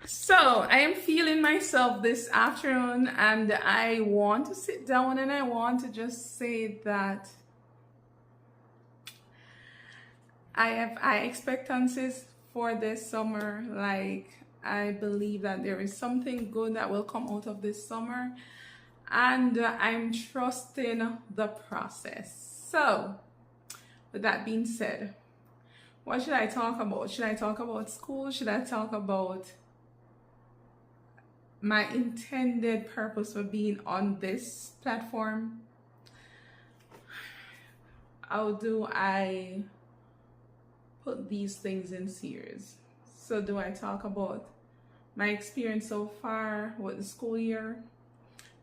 So, I am feeling myself this afternoon, and I want to sit down and I want to just say that I have high expectancies for this summer. Like, I believe that there is something good that will come out of this summer, and I'm trusting the process. So, with that being said, what should I talk about? Should I talk about school? Should I talk about my intended purpose for being on this platform? How do I put these things in series? So, do I talk about my experience so far with the school year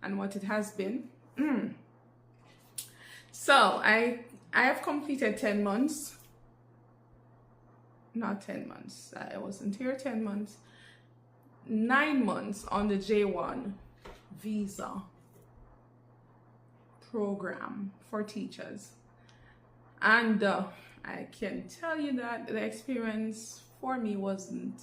and what it has been? So, I have completed 10 months. Not 10 months. I wasn't here 10 months. 9 months on the J1 visa program for teachers. And I can tell you that the experience for me wasn't,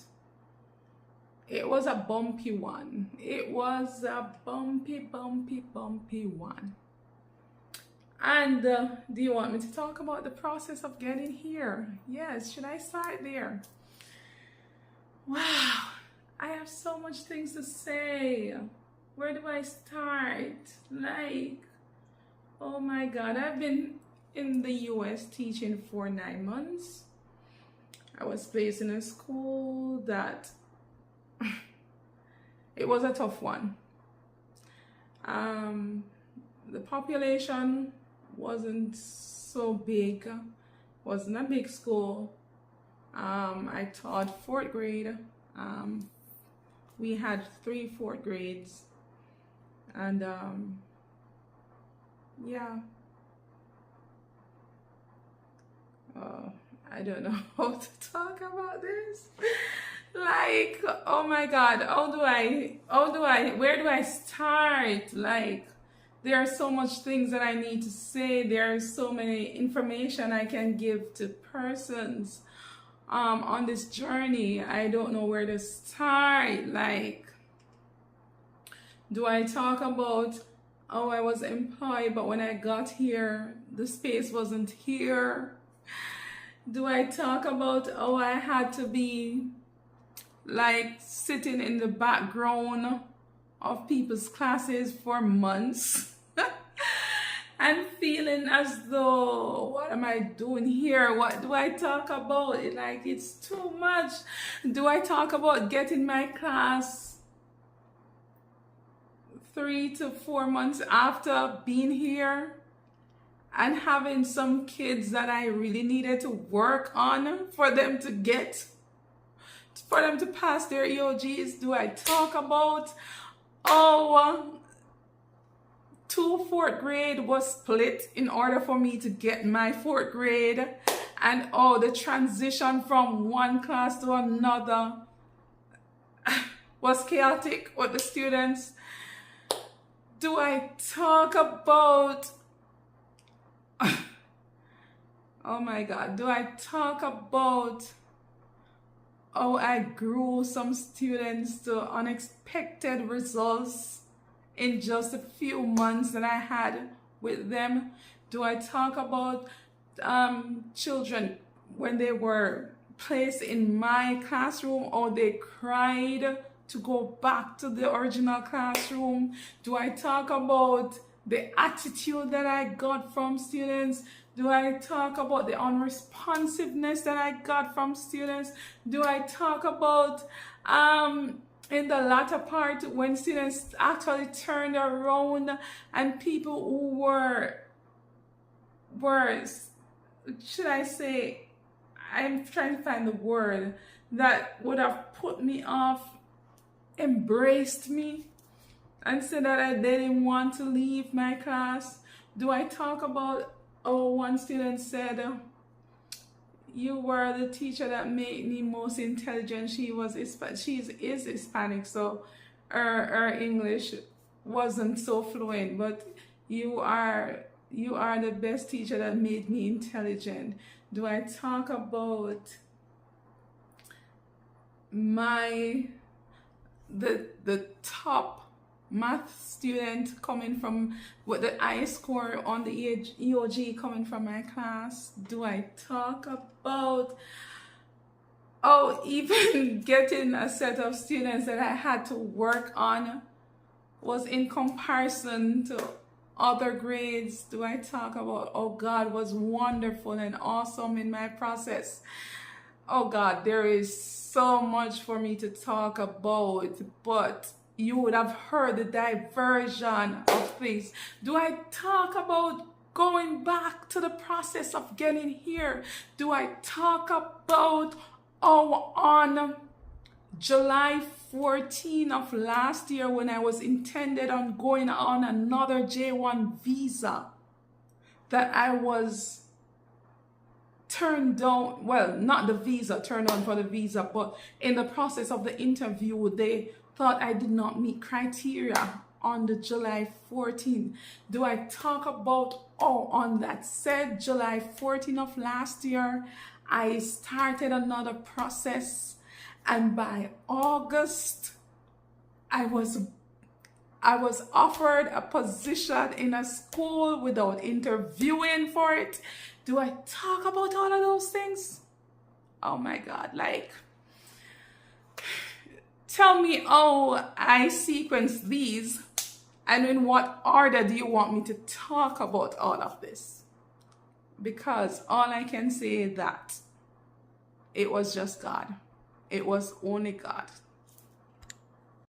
it was a bumpy one. It was a bumpy one. And do you want me to talk about the process of getting here? Yes, should I start there? Wow, I have so much things to say. Where do I start? Like, oh my God, I've been in the US teaching for 9 months. I was placed in a school that it was a tough one. The population wasn't so big, wasn't a big school. I taught fourth grade. We had 3 fourth grades, and yeah. I don't know how to talk about this. Like, oh my God, where do I start? Like, there are so much things that I need to say. There is so many information I can give to persons on this journey. I don't know where to start. Like, do I talk about, oh, I was employed, but when I got here, the space wasn't here? Do I talk about, oh, I had to be like sitting in the background of people's classes for months and feeling as though, what am I doing here? What do I talk about? Like, it's too much. Do I talk about getting my class 3 to 4 months after being here and having some kids that I really needed to work on for them to pass their EOGs? Do I talk about, oh, 2 fourth grade was split in order for me to get my fourth grade, and oh, the transition from one class to another was chaotic with the students? Do I talk about, oh my God, do I talk about, oh, I grew some students to unexpected results in just a few months that I had with them? Do I talk about children when they were placed in my classroom, or they cried to go back to the original classroom? Do I talk about the attitude that I got from students? Do I talk about the unresponsiveness that I got from students? Do I talk about in the latter part when students actually turned around and people who were, should I say, I'm trying to find the word that would have put me off, embraced me and said that I didn't want to leave my class? Do I talk about, oh, one student said, you were the teacher that made me most intelligent. She is Hispanic, so her English wasn't so fluent, but you are the best teacher that made me intelligent. Do I talk about my the top math student coming from with the highest score on the EOG coming from my class? Do I talk about, oh, even getting a set of students that I had to work on was in comparison to other grades? Do I talk about, oh, God was wonderful and awesome in my process? Oh God, there is so much for me to talk about, but you would have heard the diversion of things. Do I talk about going back to the process of getting here? Do I talk about, oh, on July 14 of last year, when I was intended on going on another J1 visa, that I was turned down? Well, not the visa, turned on for the visa, but in the process of the interview, they thought I did not meet criteria on the July 14th. Do I talk about, oh, on that said July 14th of last year, I started another process, and by August, I was offered a position in a school without interviewing for it. Do I talk about all of those things? Oh my God, like, tell me how I sequence these, and in what order do you want me to talk about all of this? Because all I can say is that it was just God. It was only God.